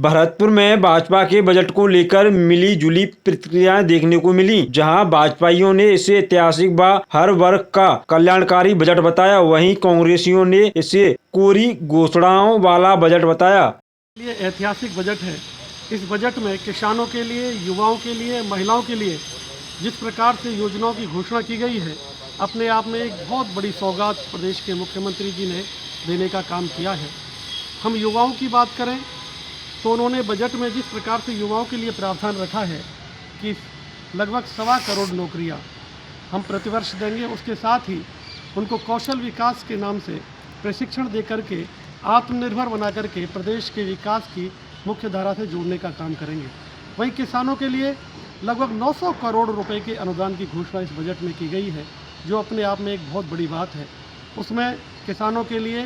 भरतपुर में भाजपा के बजट को लेकर मिली जुली प्रतिक्रियाएं देखने को मिली। जहां भाजपाइयों ने इसे ऐतिहासिक व हर वर्ग का कल्याणकारी बजट बताया, वहीं कांग्रेसियों ने इसे कोरी घोषणाओं वाला बजट बताया। ये ऐतिहासिक बजट है। इस बजट में किसानों के लिए, युवाओं के लिए, महिलाओं के लिए जिस प्रकार से योजनाओं की घोषणा की गई है, अपने आप में एक बहुत बड़ी सौगात प्रदेश के मुख्यमंत्री जी ने देने का काम किया है। हम युवाओं की बात करें तो उन्होंने बजट में जिस प्रकार से युवाओं के लिए प्रावधान रखा है कि लगभग 1.25 करोड़ नौकरियां हम प्रतिवर्ष देंगे, उसके साथ ही उनको कौशल विकास के नाम से प्रशिक्षण दे करके आत्मनिर्भर बना करके प्रदेश के विकास की मुख्य धारा से जोड़ने का काम करेंगे। वहीं किसानों के लिए लगभग 900 करोड़ रुपए के अनुदान की घोषणा इस बजट में की गई है, जो अपने आप में एक बहुत बड़ी बात है। उसमें किसानों के लिए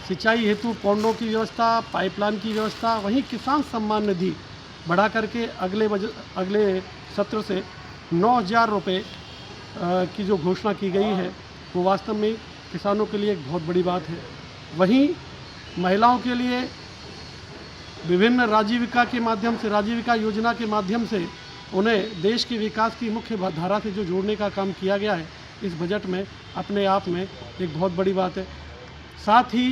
सिंचाई हेतु पौधों की व्यवस्था, पाइपलाइन की व्यवस्था, वहीं किसान सम्मान निधि बढ़ा करके अगले सत्र से 9,000 रुपये की जो घोषणा की गई है, वो वास्तव में किसानों के लिए एक बहुत बड़ी बात है। वहीं महिलाओं के लिए विभिन्न राजीविका योजना के माध्यम से उन्हें देश के विकास की मुख्य धारा से जो जोड़ने का काम किया गया है, इस बजट में अपने आप में एक बहुत बड़ी बात है। साथ ही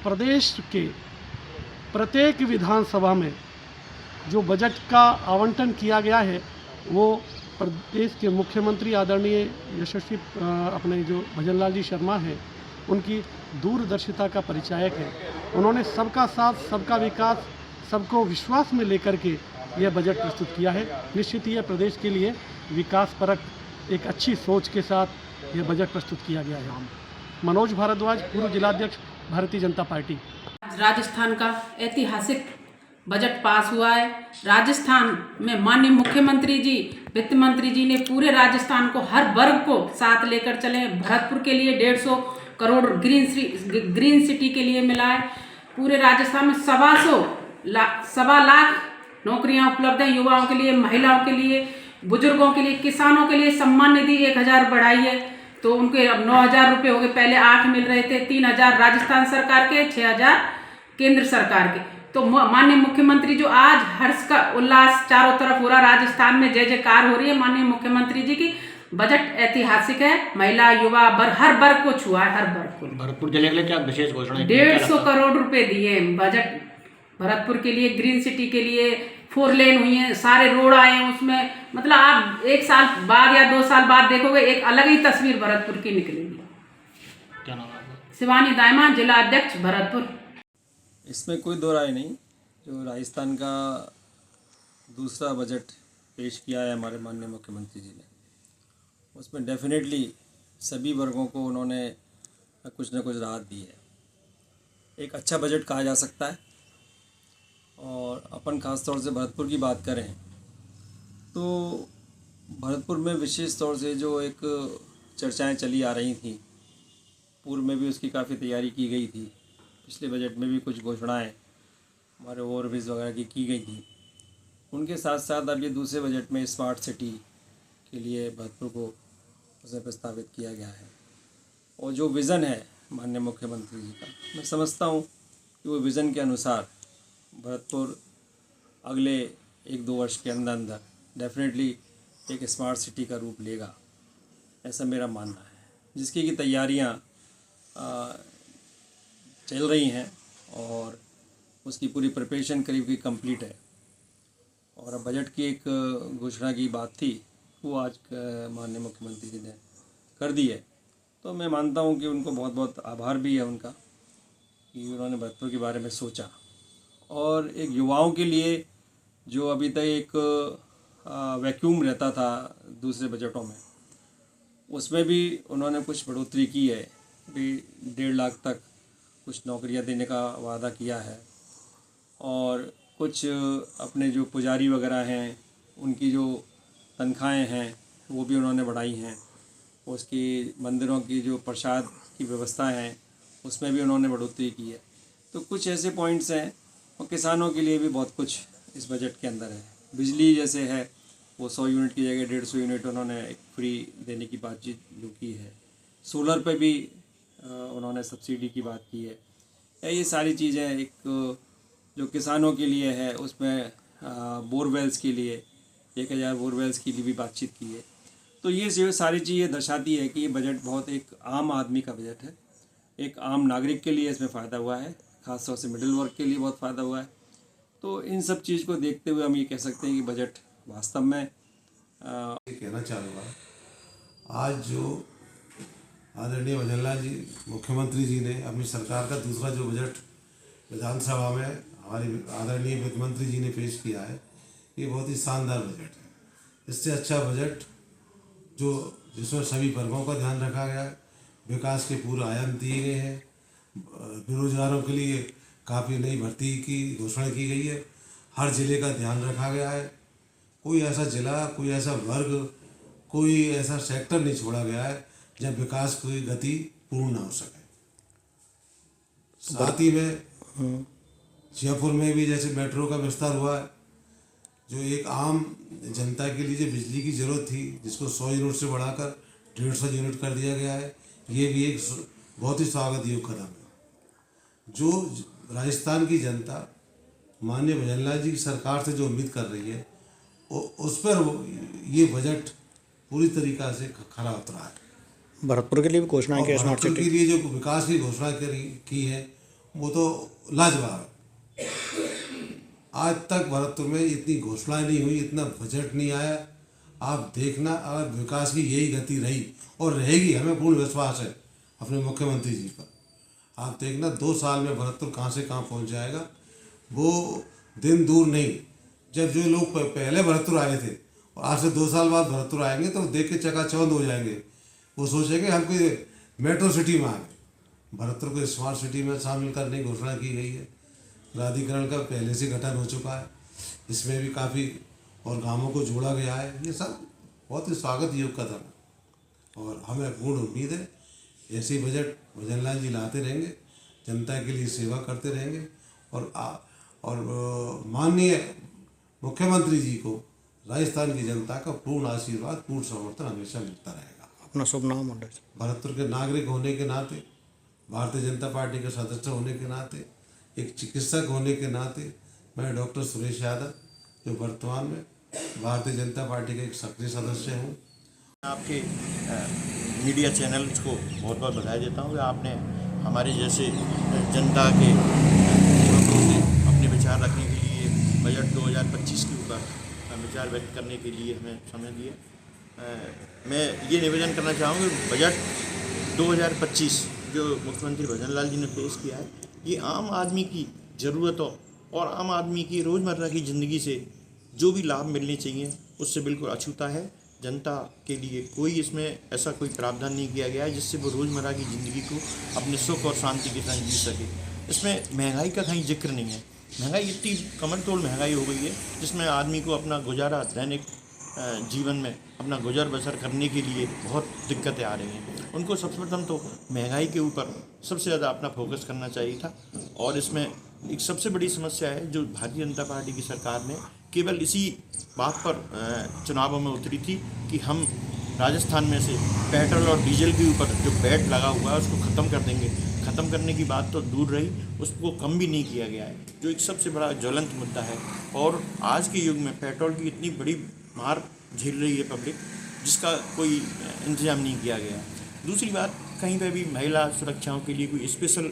प्रदेश के प्रत्येक विधानसभा में जो बजट का आवंटन किया गया है, वो प्रदेश के मुख्यमंत्री आदरणीय यशस्वी अपने जो भजनलाल जी शर्मा हैं, उनकी दूरदर्शिता का परिचायक है। उन्होंने सबका साथ, सबका विकास, सबको विश्वास में लेकर के यह बजट प्रस्तुत किया है। निश्चित ही यह प्रदेश के लिए विकास परक एक अच्छी सोच के साथ यह बजट प्रस्तुत किया गया है। मनोज भारद्वाज, पूर्व जिलाध्यक्ष, भारतीय जनता पार्टी। राजस्थान का ऐतिहासिक बजट पास हुआ है। राजस्थान में माननीय मुख्यमंत्री जी, वित्त मंत्री जी ने पूरे राजस्थान को, हर वर्ग को साथ लेकर चले। भरतपुर के लिए 150 करोड़ ग्रीन सिटी के लिए मिला है। पूरे राजस्थान में 1.25 लाख नौकरियां उपलब्ध हैं युवाओं के लिए, महिलाओं के लिए, बुजुर्गों के लिए, किसानों के लिए सम्मान निधि 1,000 बढ़ाई है, तो उनके अब 9,000 रुपये हो गए। पहले 8 मिल रहे थे। 3,000 राजस्थान सरकार के, 6,000 केंद्र सरकार के। तो माननीय मुख्यमंत्री जो आज हर्ष का उल्लास चारों तरफ हो रहा, राजस्थान में जय जयकार हो रही है माननीय मुख्यमंत्री जी की। बजट ऐतिहासिक है, महिला, युवा, हर वर्ग को छुआ है, हर वर्ग को। भरतपुर जिले के लिए क्या विशेष घोषणा? 150 करोड़ रुपए दिए बजट भरतपुर के लिए, ग्रीन सिटी के लिए। 4 लेन हुई हैं, सारे रोड आए हैं उसमें। मतलब आप 1 साल बाद या 2 साल बाद देखोगे, एक अलग ही तस्वीर भरतपुर की निकलेगी। क्या नाम है आपका? शिवानी दायमा, जिला अध्यक्ष भरतपुर। इसमें कोई दो राय नहीं। जो राजस्थान का दूसरा बजट पेश किया है हमारे माननीय मुख्यमंत्री जी ने, उसमें डेफिनेटली सभी वर्गों को उन्होंने कुछ न कुछ राहत दी है। एक अच्छा बजट कहा जा सकता है। और अपन ख़ास तौर से भरतपुर की बात करें तो भरतपुर में विशेष तौर से जो एक चर्चाएं चली आ रही थी, पूर्व में भी उसकी काफ़ी तैयारी की गई थी। पिछले बजट में भी कुछ घोषणाएं हमारे ओवरब्रिज वगैरह की गई थी। उनके साथ साथ अब ये दूसरे बजट में स्मार्ट सिटी के लिए भरतपुर को उसमें प्रस्तावित किया गया है। और जो विज़न है माननीय मुख्यमंत्री जी का, मैं समझता हूँ कि वो विज़न के अनुसार भरतपुर अगले 1-2 वर्ष के अंदर अंदर डेफिनेटली एक स्मार्ट सिटी का रूप लेगा, ऐसा मेरा मानना है। जिसकी की तैयारियां चल रही हैं और उसकी पूरी प्रिपरेशन करीब कंप्लीट है। और अब बजट की एक घोषणा की बात थी, वो आज माननीय मुख्यमंत्री जी ने कर दी है। तो मैं मानता हूँ कि उनको बहुत बहुत आभार भी है उनका कि उन्होंने भरतपुर के बारे में सोचा। और एक युवाओं के लिए जो अभी तक एक वैक्यूम रहता था दूसरे बजटों में, उसमें भी उन्होंने कुछ बढ़ोतरी की है। भी 1.5 लाख तक कुछ नौकरियां देने का वादा किया है। और कुछ अपने जो पुजारी वगैरह हैं, उनकी जो तनख्वाहें हैं वो भी उन्होंने बढ़ाई हैं। उसकी मंदिरों की जो प्रसाद की व्यवस्था है, उसमें भी उन्होंने बढ़ोतरी की है। तो कुछ ऐसे पॉइंट्स हैं। और किसानों के लिए भी बहुत कुछ इस बजट के अंदर है। बिजली जैसे है, वो 100 यूनिट की जगह 150 यूनिट उन्होंने एक फ्री देने की बातचीत जो की है। सोलर पे भी उन्होंने सब्सिडी की बात की है। ये सारी चीज़ें एक जो किसानों के लिए है उसमें बोरवेल्स के लिए 1000 बोरवेल्स के लिए भी बातचीत की है। तो ये सारी चीज़ें दर्शाती है कि ये बजट बहुत एक आम आदमी का बजट है, एक आम नागरिक के लिए इसमें फ़ायदा हुआ है, ख़ासतौर से मिडिल वर्ग के लिए बहुत फ़ायदा हुआ है। तो इन सब चीज़ को देखते हुए हम ये कह सकते हैं कि बजट वास्तव में कहना चाहूँगा, आज जो आदरणीय भजनलाल जी मुख्यमंत्री जी ने अपनी सरकार का दूसरा जो बजट विधानसभा में हमारे आदरणीय वित्त मंत्री जी ने पेश किया है, ये बहुत ही शानदार बजट है। इससे अच्छा बजट जिसमें सभी वर्गों का ध्यान रखा गया है, विकास के पूरे आयाम दिए गए हैं, बेरोजगारों के लिए काफ़ी नई भर्ती की घोषणा की गई है, हर ज़िले का ध्यान रखा गया है, कोई ऐसा ज़िला, कोई ऐसा वर्ग, कोई ऐसा सेक्टर नहीं छोड़ा गया है जब विकास की गति पूर्ण ना हो सके। साथ ही में जयपुर में भी जैसे मेट्रो का विस्तार हुआ है, जो एक आम जनता के लिए जो बिजली की ज़रूरत थी, जिसको 100 यूनिट से बढ़ाकर 150 यूनिट कर दिया गया है, ये भी एक बहुत ही स्वागत योग्य कदम है। जो राजस्थान की जनता माननीय भजनलाल जी की सरकार से जो उम्मीद कर रही है, उस पर ये बजट पूरी तरीक़ा से खरा उतरा है। भरतपुर के लिए भी घोषणा की, स्मार्ट भरतपुर सिटी के लिए जो विकास की घोषणा की है वो तो लाजवाब है। आज तक भरतपुर में इतनी घोषणाएं नहीं हुई, इतना बजट नहीं आया। आप देखना, अगर विकास की यही गति रही और रहेगी, हमें पूर्ण विश्वास है अपने मुख्यमंत्री जी पर। आप देखना 2 साल में भरतपुर कहाँ से कहाँ पहुँच जाएगा। वो दिन दूर नहीं जब जो लोग पहले भरतपुर आए थे और आज से 2 साल बाद भरतपुर आएंगे तो देख के चकाचौंध हो जाएंगे। वो सोचेंगे हम कोई मेट्रो सिटी में आ गए। भरतपुर को स्मार्ट सिटी में शामिल करने की घोषणा की गई है। प्राधिकरण का पहले से गठन हो चुका है, इसमें भी काफ़ी और गांवों को जोड़ा गया है। ये सब बहुत ही स्वागत योग्य कदम है और हमें पूर्ण उम्मीद है ऐसे ही बजट भजनलाल जी लाते रहेंगे, जनता के लिए सेवा करते रहेंगे और माननीय मुख्यमंत्री जी को राजस्थान की जनता का पूर्ण आशीर्वाद, पूर्ण समर्थन हमेशा मिलता रहेगा। अपना शुभ नाम और भरतपुर के नागरिक होने के नाते, भारतीय जनता पार्टी के सदस्य होने के नाते, एक चिकित्सक होने के नाते, मैं डॉक्टर सुरेश यादव, जो वर्तमान में भारतीय जनता पार्टी के एक सक्रिय सदस्य हूँ। आपके मीडिया चैनल्स को बहुत बहुत बधाई देता हूँ कि आपने हमारे जैसे जनता के से अपने विचार रखने के लिए बजट 2025 के ऊपर विचार व्यक्त करने के लिए हमें समय दिया। मैं ये निवेदन करना चाहूँगा कि बजट 2025 जो मुख्यमंत्री भजनलाल जी ने पेश किया है, ये आम आदमी की ज़रूरतों और आम आदमी की रोज़मर्रा की ज़िंदगी से जो भी लाभ मिलने चाहिए उससे बिल्कुल अछूता है। जनता के लिए कोई इसमें ऐसा कोई प्रावधान नहीं किया गया है जिससे वो रोज़मर्रा की ज़िंदगी को अपने सुख और शांति के साथ जी सके। इसमें महंगाई का कहीं जिक्र नहीं है। महंगाई इतनी कमर तोड़ महंगाई हो गई है जिसमें आदमी को अपना गुजारा दैनिक जीवन में अपना गुजर बसर करने के लिए बहुत दिक्कतें आ रही हैं। उनको सबसे प्रथम तो महंगाई के ऊपर सबसे ज़्यादा अपना फोकस करना चाहिए था और इसमें एक सबसे बड़ी समस्या है जो भारतीय जनता पार्टी की सरकार ने केवल इसी बात पर चुनावों में उतरी थी कि हम राजस्थान में से पेट्रोल और डीजल के ऊपर जो वैट लगा हुआ है उसको ख़त्म कर देंगे। ख़त्म करने की बात तो दूर रही, उसको कम भी नहीं किया गया है, जो एक सबसे बड़ा ज्वलंत मुद्दा है। और आज के युग में पेट्रोल की इतनी बड़ी मार झेल रही है पब्लिक, जिसका कोई इंतजाम नहीं किया गया। दूसरी बात, कहीं पर भी महिला सुरक्षाओं के लिए कोई स्पेशल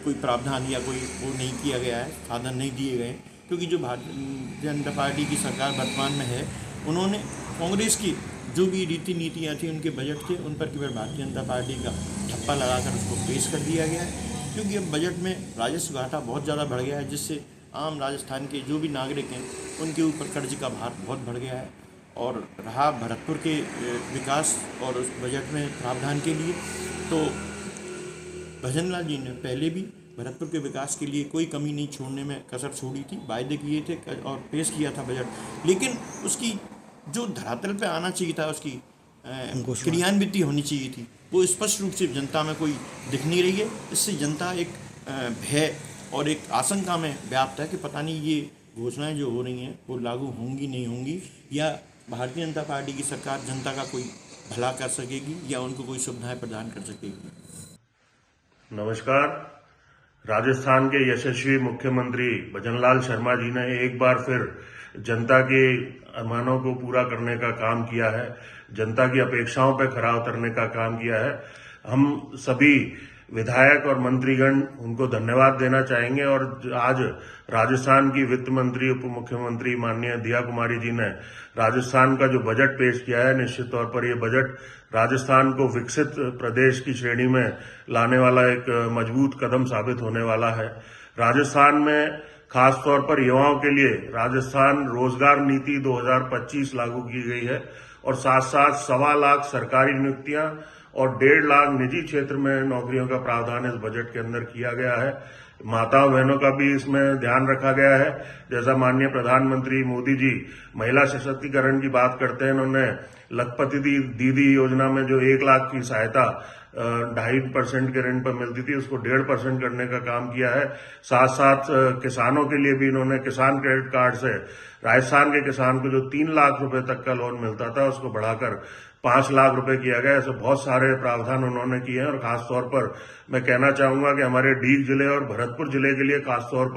कोई प्रावधान या कोई वो नहीं किया गया है, साधन नहीं दिए गए, क्योंकि जो भारतीय जनता पार्टी की सरकार वर्तमान में है उन्होंने कांग्रेस की जो भी रीति नीतियाँ थी, उनके बजट थे, उन पर केवल भारतीय जनता पार्टी का ठप्पा लगाकर उसको पेश कर दिया गया है। क्योंकि अब बजट में राजस्व घाटा बहुत ज़्यादा बढ़ गया है, जिससे आम राजस्थान के जो भी नागरिक हैं उनके ऊपर कर्ज का भार बहुत बढ़ गया है। और रहा भरतपुर के विकास और उस बजट में प्रावधान के लिए, तो भजनलाल जी ने पहले भी भरतपुर के विकास के लिए कोई कमी नहीं छोड़ने में कसर छोड़ी थी, वायदे किए थे और पेश किया था बजट, लेकिन उसकी जो धरातल पे आना चाहिए था, उसकी क्रियान्विति होनी चाहिए थी, वो स्पष्ट रूप से जनता में कोई दिख नहीं रही है। इससे जनता एक भय और एक आशंका में व्याप्त है कि पता नहीं ये घोषणाएं जो हो रही हैं वो लागू होंगी नहीं होंगी, या भारतीय जनता पार्टी की सरकार जनता का कोई भला कर सकेगी या उनको कोई सुविधाएं प्रदान कर सकेगी। नमस्कार। राजस्थान के यशस्वी मुख्यमंत्री भजनलाल शर्मा जी ने एक बार फिर जनता के अरमानों को पूरा करने का काम किया है, जनता की अपेक्षाओं पर खरा उतरने का काम किया है। हम सभी विधायक और मंत्रीगण उनको धन्यवाद देना चाहेंगे। और आज राजस्थान की वित्त मंत्री उप मुख्यमंत्री माननीय दिया कुमारी जी ने राजस्थान का जो बजट पेश किया है, निश्चित तौर पर यह बजट राजस्थान को विकसित प्रदेश की श्रेणी में लाने वाला एक मजबूत कदम साबित होने वाला है। राजस्थान में खास तौर पर युवाओं के लिए राजस्थान रोजगार नीति 2025 लागू की गई है और साथ साथ 1.25 लाख सरकारी नियुक्तियां और 1.5 लाख निजी क्षेत्र में नौकरियों का प्रावधान इस बजट के अंदर किया गया है। माताओं बहनों का भी इसमें ध्यान रखा गया है। जैसा माननीय प्रधानमंत्री मोदी जी महिला सशक्तिकरण की बात करते हैं, उन्होंने लखपति दीदी योजना में जो 1 लाख की सहायता 2.5% के ऋण पर मिलती थी, उसको 1.5% करने का काम किया है। साथ साथ किसानों के लिए भी इन्होंने किसान क्रेडिट कार्ड से राजस्थान के किसान को जो 3 लाख रुपए तक का लोन मिलता था, उसको बढ़ाकर 5 लाख रुपए किया गया। ऐसे बहुत सारे प्रावधान उन्होंने किए हैं। और खासतौर पर मैं कहना चाहूंगा कि हमारे डीग जिले और भरतपुर जिले के लिए खासतौर पर